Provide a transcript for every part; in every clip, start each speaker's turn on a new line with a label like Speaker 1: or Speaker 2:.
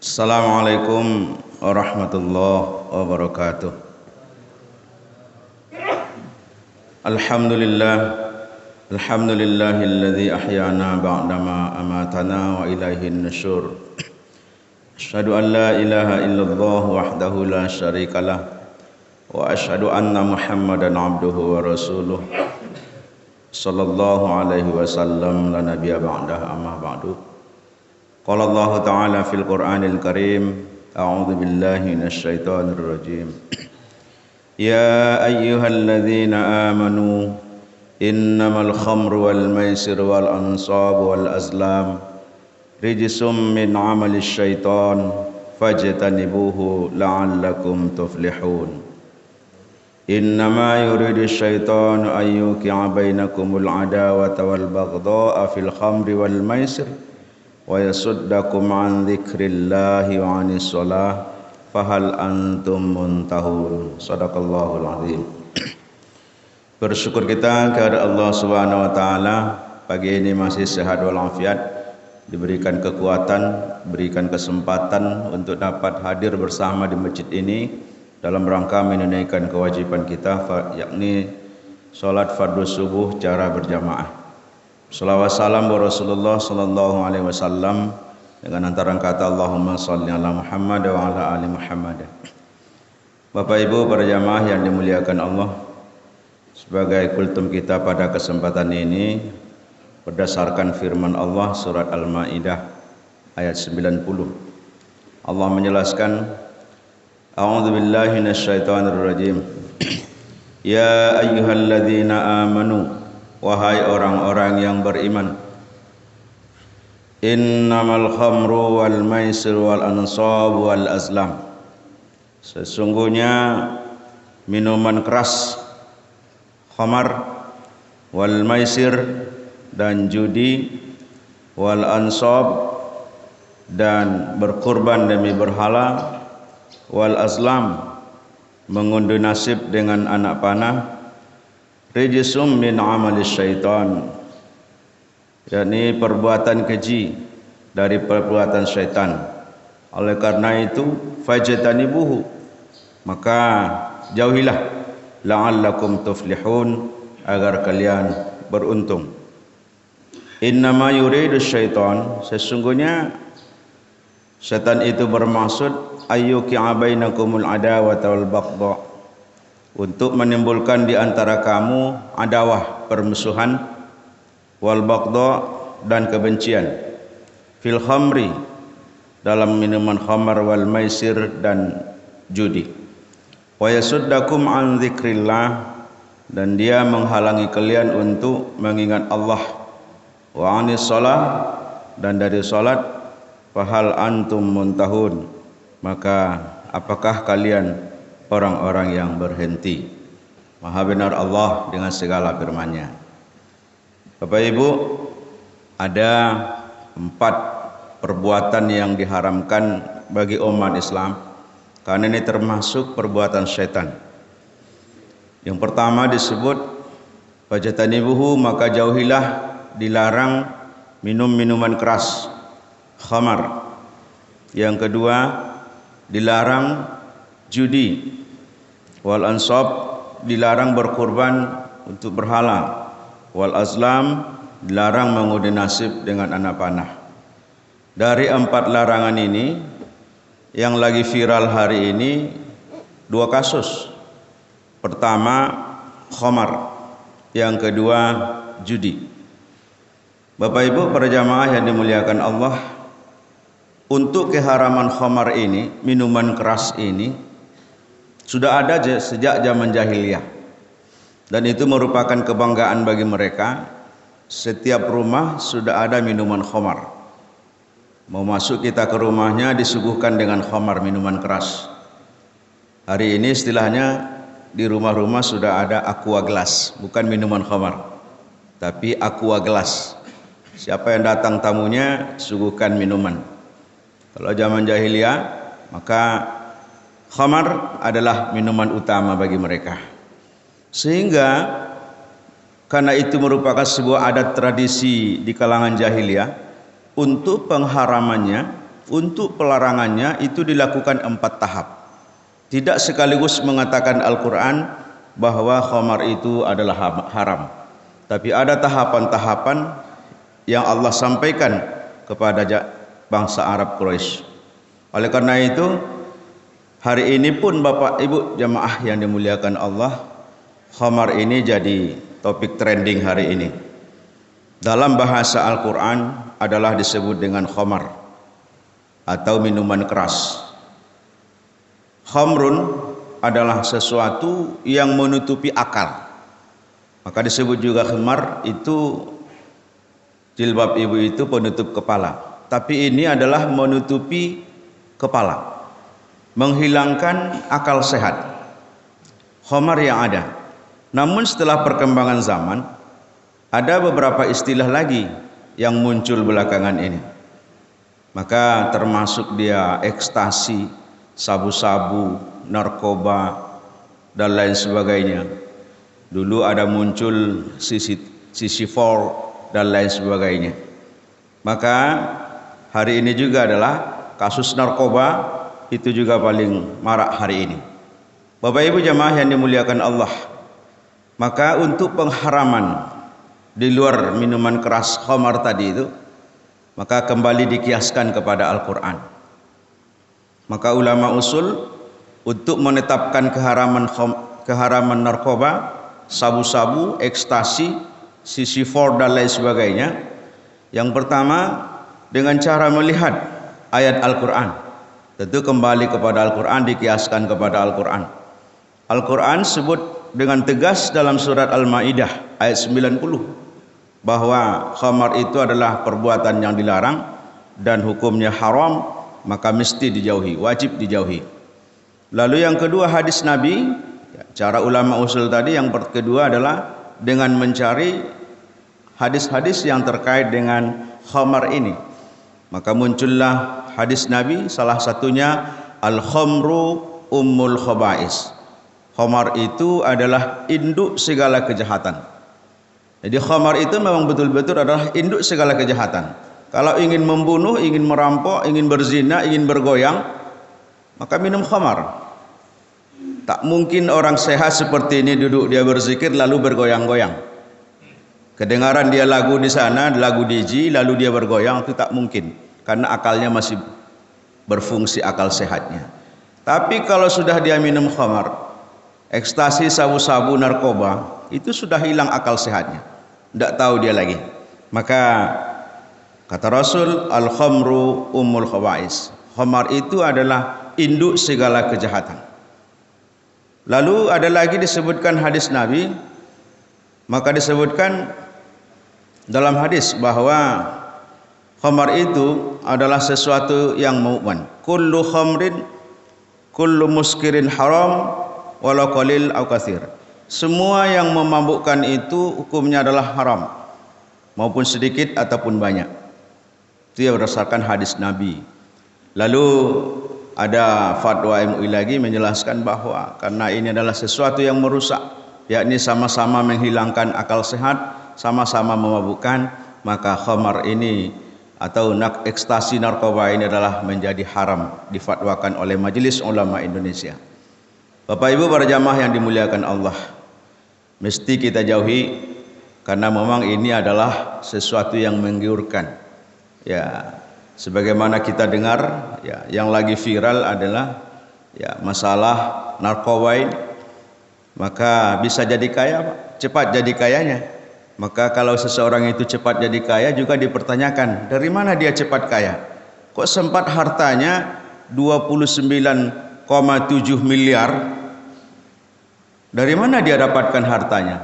Speaker 1: Assalamualaikum warahmatullahi wabarakatuh. Alhamdulillahilladzi ahyana ba'dama amatana wa ilaihin nusyur. Asyhadu an la ilaha illallah wahdahu la syarikalah wa asyhadu anna Muhammadan abduhu wa rasuluh. Sallallahu alaihi wasallam la nabiyya ba'dahu amma ba'du. Qala Allah Ta'ala fil Qur'anil Karim, a'udzu billahi minasyaitonir rajim. Ya ayyuhalladzina amanu innamal khamru wal maisir wal ansab wal azlam rijsum min 'amalis syaitan fajtanibuhu la'allakum tuflihun. Innama yuridu syaitanu an yuqi'a bainakumul 'adawata wal baghdha'a fil khamri wal maisir wa yasuddakum an dzikrillahi wa anis shalah fahal antum muntahun. Shadaqallahul azim. Bersyukur kita kepada Allah Subhanahu wa taala, pagi ini masih sehat walafiat, diberikan kekuatan, diberikan kesempatan untuk dapat hadir bersama di masjid ini dalam rangka menunaikan kewajiban kita, yakni salat fardhu subuh cara berjamaah. Salawat salam wa Rasulullah sallallahu alaihi wasallam dengan antara kata Allahumma shalli ala Muhammad wa ala ali Muhammad. Bapak Ibu para jamaah yang dimuliakan Allah, sebagai kultum kita pada kesempatan ini berdasarkan firman Allah surat Al-Maidah ayat 90. Allah menjelaskan, A'udzu billahi minasyaitonir rajim. Ya ayyuhalladzina amanu, wahai orang-orang yang beriman, innamal khamru wal maisir wal ansab wal azlam, sesungguhnya minuman keras, khamar, wal maisir dan judi, wal ansab dan berkurban demi berhala, wal azlam mengunduh nasib dengan anak panah, rijsum min amalis syaitan, yakni perbuatan keji dari perbuatan syaitan. Oleh karena itu fajtanibuhu, maka jauhilah, la'allakum tuflihun, agar kalian beruntung. Innama yuridu syaitan, sesungguhnya syaitan itu bermaksud ayyuqi'a bainakumul adawata wal baghdha, untuk menimbulkan di antara kamu adawah, permusuhan, wal baghdha dan kebencian, fil khamri dalam minuman khamar, wal maisir dan judi, wa yasuddakum an dzikrillah dan dia menghalangi kalian untuk mengingat Allah, wa anis shalah dan dari salat, fahal antum muntahun, maka apakah kalian orang-orang yang berhenti. Maha benar Allah dengan segala firman-Nya. Bapak Ibu, ada 4 perbuatan yang diharamkan bagi umat Islam, karena ini termasuk perbuatan syaitan. Yang pertama disebut fajtanibuhu, maka jauhilah, dilarang minum minuman keras, khamar. Yang kedua dilarang judi, wal ansab dilarang berkurban untuk berhala, wal azlam dilarang mengundi nasib dengan anak panah. Dari 4 larangan ini, yang lagi viral hari ini 2 kasus. Pertama khamar, yang kedua judi. Bapak Ibu para jamaah yang dimuliakan Allah, untuk keharaman khamar ini, minuman keras ini, sudah ada sejak zaman jahiliyah, dan itu merupakan kebanggaan bagi mereka. Setiap rumah sudah ada minuman khamar. Mau masuk kita ke rumahnya disuguhkan dengan khamar, minuman keras. Hari ini istilahnya di rumah-rumah sudah ada aqua gelas, bukan minuman khamar, tapi aqua gelas. Siapa yang datang tamunya suguhkan minuman. Kalau zaman jahiliyah, maka khamar adalah minuman utama bagi mereka. Sehingga karena itu merupakan sebuah adat tradisi di kalangan jahiliyah, untuk pengharamannya untuk pelarangannya itu dilakukan 4 tahap. Tidak sekaligus mengatakan Al-Quran bahwa khamar itu adalah haram. Tapi ada tahapan-tahapan yang Allah sampaikan kepada bangsa Arab Quraisy. Oleh karena itu, hari ini pun Bapak Ibu jamaah yang dimuliakan Allah, khamar ini jadi topik trending hari ini. Dalam bahasa Al-Quran adalah disebut dengan khamar atau minuman keras. Khamrun adalah sesuatu yang menutupi akal. Maka disebut juga khamar, itu jilbab ibu itu penutup kepala. Tapi ini adalah menutupi kepala, menghilangkan akal sehat. Khamar yang ada. Namun setelah perkembangan zaman, ada beberapa istilah lagi yang muncul belakangan ini. Maka termasuk dia ekstasi, sabu-sabu, narkoba, dan lain sebagainya. Dulu ada muncul CC4 dan lain sebagainya. Maka hari ini juga adalah kasus narkoba, itu juga paling marak hari ini. Bapak Ibu jamaah yang dimuliakan Allah, maka untuk pengharaman di luar minuman keras khamar tadi itu, maka kembali dikiaskan kepada Al-Quran. Maka ulama usul untuk menetapkan keharaman narkoba, sabu-sabu, ekstasi, CC4 dan lain sebagainya, yang pertama dengan cara melihat ayat Al-Quran. Tentu kembali kepada Al-Quran, dikiaskan kepada Al-Quran. Al-Quran sebut dengan tegas dalam surat Al-Maidah ayat 90 bahwa khamar itu adalah perbuatan yang dilarang dan hukumnya haram, maka mesti dijauhi, wajib dijauhi. Lalu yang kedua hadis Nabi, cara ulama usul tadi, yang kedua adalah dengan mencari hadis-hadis yang terkait dengan khamar ini. Maka muncullah hadis Nabi, salah satunya al-khamru ummul khaba'is. Khamar itu adalah induk segala kejahatan. Jadi khamar itu memang betul-betul adalah induk segala kejahatan. Kalau ingin membunuh, ingin merampok, ingin berzina, ingin bergoyang, maka minum khamar. Tak mungkin orang sehat seperti ini duduk dia berzikir lalu bergoyang-goyang. Kedengaran dia lagu di sana, lagu DJ, lalu dia bergoyang, itu tak mungkin. Karena akalnya masih berfungsi, akal sehatnya. Tapi kalau sudah dia minum khamar, ekstasi, sabu-sabu, narkoba, itu sudah hilang akal sehatnya. Tidak tahu dia lagi. Maka kata Rasul, al-khamru ummul khaba'is. Khamar itu adalah induk segala kejahatan. Lalu ada lagi disebutkan hadis Nabi, maka disebutkan dalam hadis bahwa khamar itu adalah sesuatu yang mu'man. Kullu khamrin, kullu muskirin haram, walau qalil au katsir. Semua yang memabukkan itu hukumnya adalah haram, maupun sedikit ataupun banyak. Itu yang berdasarkan hadis Nabi. Lalu ada fatwa MUI lagi menjelaskan bahwa karena ini adalah sesuatu yang merusak, yakni sama-sama menghilangkan akal sehat, sama-sama memabukkan, maka khamar ini atau ekstasi narkoba ini adalah menjadi haram, difatwakan oleh Majelis Ulama Indonesia. Bapak Ibu para jamaah yang dimuliakan Allah, mesti kita jauhi karena memang ini adalah sesuatu yang menggiurkan. Ya, sebagaimana kita dengar, ya, yang lagi viral adalah ya masalah narkoba ini. Maka bisa jadi kaya, cepat jadi kayanya. Maka kalau seseorang itu cepat jadi kaya juga dipertanyakan, dari mana dia cepat kaya? Kok sempat hartanya 29,7 miliar? Dari mana dia dapatkan hartanya?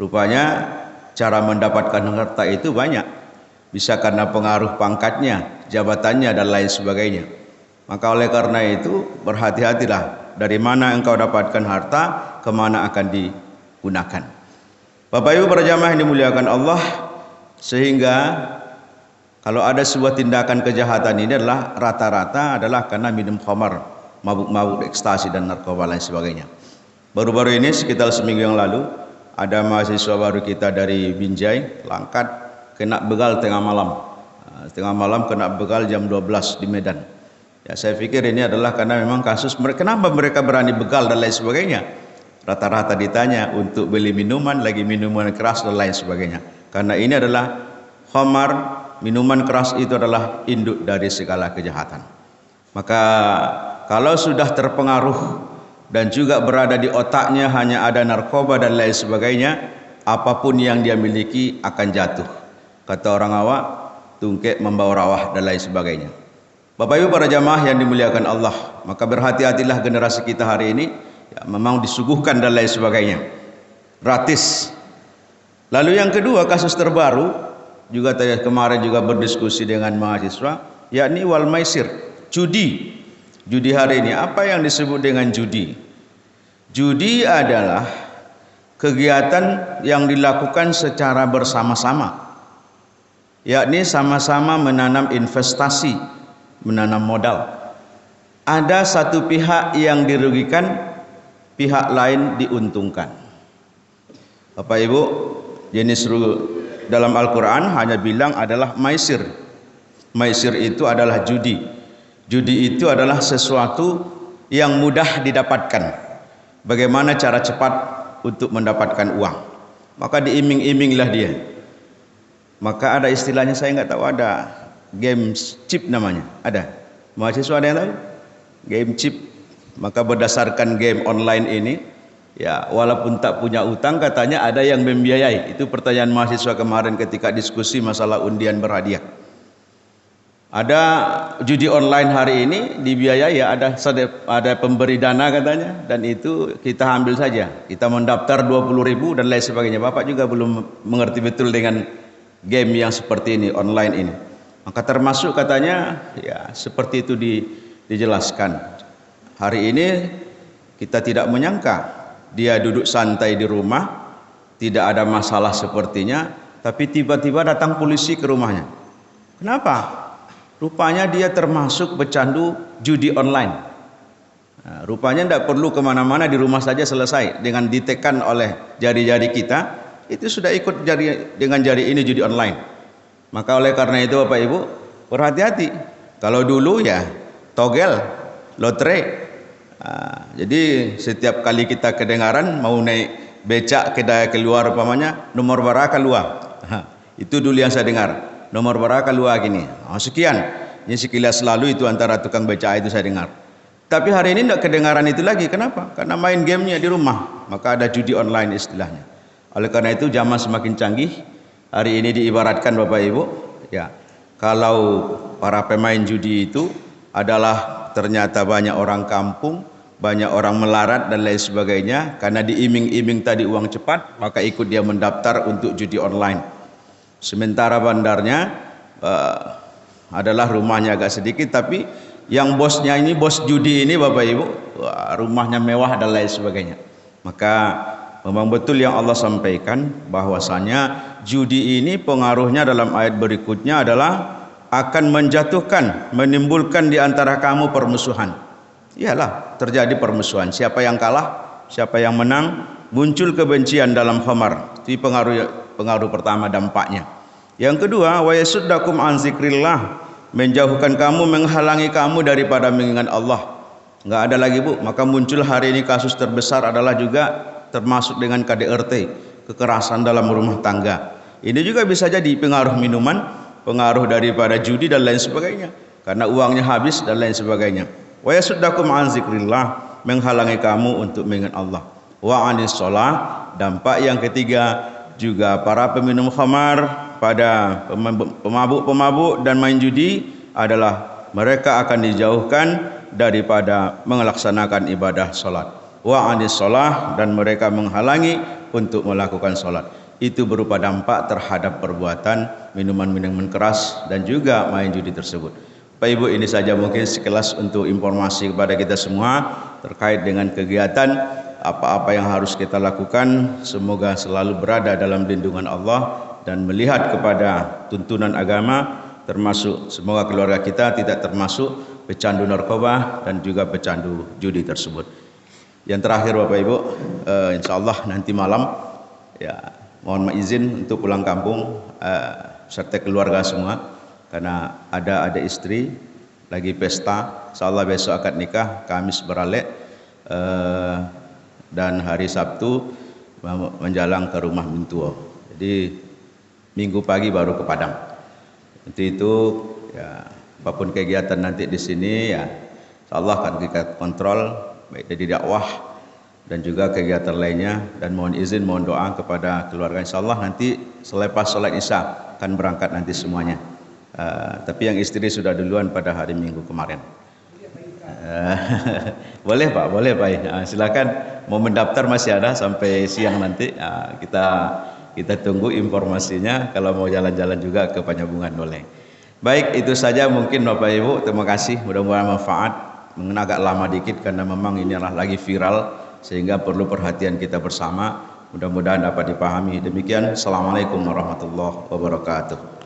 Speaker 1: Rupanya cara mendapatkan harta itu banyak. Bisa karena pengaruh pangkatnya, jabatannya dan lain sebagainya. Maka oleh karena itu berhati-hatilah dari mana engkau dapatkan harta, kemana akan digunakan. Bapak Ibu para jamaah yang dimuliakan Allah, sehingga kalau ada sebuah tindakan kejahatan ini adalah rata-rata adalah karena minum khamar, mabuk-mabuk, ekstasi dan narkoba lain sebagainya. Baru-baru ini sekitar seminggu yang lalu ada mahasiswa baru kita dari Binjai, Langkat, kena begal tengah malam. Tengah malam kena begal jam 12 di Medan. Ya, saya pikir ini adalah karena memang kasus mereka, kenapa mereka berani begal dan lain sebagainya. Rata-rata ditanya untuk beli minuman, lagi minuman keras dan lain sebagainya. Karena ini adalah khamar, minuman keras itu adalah induk dari segala kejahatan. Maka kalau sudah terpengaruh dan juga berada di otaknya hanya ada narkoba dan lain sebagainya, apapun yang dia miliki akan jatuh. Kata orang awak, tungkek membawa rawah dan lain sebagainya. Bapak Ibu para jamaah yang dimuliakan Allah, maka berhati-hatilah generasi kita hari ini, ya, memang disuguhkan dan lain sebagainya gratis. Lalu yang kedua, kasus terbaru juga kemarin juga berdiskusi dengan mahasiswa, yakni wal maisir, judi. Judi hari ini, apa yang disebut dengan judi? Judi adalah kegiatan yang dilakukan secara bersama-sama, yakni sama-sama menanam investasi, menanam modal. Ada satu pihak yang dirugikan, pihak lain diuntungkan. Bapak Ibu, jenis dalam Al-Quran hanya bilang adalah maisir. Maisir itu adalah judi. Judi itu adalah sesuatu yang mudah didapatkan. Bagaimana cara cepat untuk mendapatkan uang? Maka diiming-iminglah dia. Maka ada istilahnya, saya nggak tahu, ada game chip namanya. Ada mahasiswa ada yang tahu game chip? Maka berdasarkan game online ini, ya walaupun tak punya utang, katanya ada yang membiayai. Itu pertanyaan mahasiswa kemarin ketika diskusi masalah undian berhadiah. Ada judi online hari ini dibiayai, ya ada pemberi dana katanya, dan itu kita ambil saja. Kita mendaftar 20.000 dan lain sebagainya. Bapak juga belum mengerti betul dengan game yang seperti ini, online ini. Maka termasuk katanya, ya seperti itu dijelaskan. Hari ini kita tidak menyangka dia duduk santai di rumah, tidak ada masalah sepertinya, tapi tiba-tiba datang polisi ke rumahnya. Kenapa? Rupanya dia termasuk pecandu judi online. Nah, rupanya tidak perlu kemana-mana, di rumah saja selesai. Dengan ditekan oleh jari-jari kita, itu sudah ikut dengan jari ini judi online. Maka oleh karena itu Bapak Ibu, berhati-hati. Kalau dulu ya togel, lotre. Jadi setiap kali kita kedengaran mau naik becak keluar umpamanya, nomor berapa keluar. Itu dulu yang saya dengar. Nomor berapa keluar gini. Sekian. Ini sekilas selalu itu antara tukang becak itu saya dengar. Tapi hari ini tidak kedengaran itu lagi. Kenapa? Karena main gamenya di rumah. Maka ada judi online istilahnya. Oleh karena itu zaman semakin canggih. Hari ini diibaratkan Bapak Ibu, ya, kalau para pemain judi itu adalah ternyata banyak orang kampung, banyak orang melarat dan lain sebagainya, karena diiming-iming tadi uang cepat, maka ikut dia mendaftar untuk judi online. Sementara bandarnya adalah rumahnya agak sedikit, tapi yang bosnya ini, bos judi ini Bapak Ibu, rumahnya mewah dan lain sebagainya. Maka memang betul yang Allah sampaikan bahwasanya judi ini pengaruhnya dalam ayat berikutnya adalah akan menjatuhkan, menimbulkan di antara kamu permusuhan. Iyalah, terjadi permusuhan. Siapa yang kalah, siapa yang menang, muncul kebencian dalam khamar. Itu pengaruh pertama dampaknya. Yang kedua, wa yasuddakum an zikrillah, menjauhkan kamu, menghalangi kamu daripada mengingat Allah. Enggak ada lagi Bu. Maka muncul hari ini kasus terbesar adalah juga termasuk dengan KDRT, kekerasan dalam rumah tangga. Ini juga bisa jadi pengaruh minuman, pengaruh daripada judi dan lain sebagainya, karena uangnya habis dan lain sebagainya. Wa yasuddakum an zikrillah, menghalangi kamu untuk mengingat Allah. Wa anis shalah, dampak yang ketiga juga para peminum khamar, pada pemabuk-pemabuk dan main judi adalah mereka akan dijauhkan daripada melaksanakan ibadah salat. Wa anis shalah, dan mereka menghalangi untuk melakukan salat. Itu berupa dampak terhadap perbuatan minuman-minuman keras dan juga main judi tersebut. Pak Ibu, ini saja mungkin sekilas untuk informasi kepada kita semua terkait dengan kegiatan apa-apa yang harus kita lakukan. Semoga selalu berada dalam lindungan Allah dan melihat kepada tuntunan agama, termasuk semoga keluarga kita tidak termasuk pecandu narkoba dan juga pecandu judi tersebut. Yang terakhir Bapak Ibu, insya Allah nanti malam, ya mohon izin untuk pulang kampung serta keluarga semua. karena ada istri lagi pesta, insyaallah besok akad nikah, Kamis beralek, dan hari Sabtu menjalang ke rumah mentua. Jadi Minggu pagi baru ke Padang. Untuk itu ya, apapun kegiatan nanti di sini ya insyaallah akan kita kontrol baik dari dakwah dan juga kegiatan lainnya, dan mohon izin, mohon doa kepada keluarga, insyaallah nanti selepas sholat Isya akan berangkat nanti semuanya. Tapi yang istri sudah duluan pada hari Minggu kemarin. Boleh Pak, boleh Pak. Silakan, mau mendaftar masih ada sampai siang nanti. Kita tunggu informasinya. Kalau mau jalan-jalan juga ke Penyambungan boleh. Baik, itu saja mungkin Bapak Ibu. Terima kasih. Mudah-mudahan manfaat. Mungkin agak lama dikit karena memang ini adalah lagi viral, sehingga perlu perhatian kita bersama. Mudah-mudahan dapat dipahami. Demikian. Assalamualaikum warahmatullahi wabarakatuh.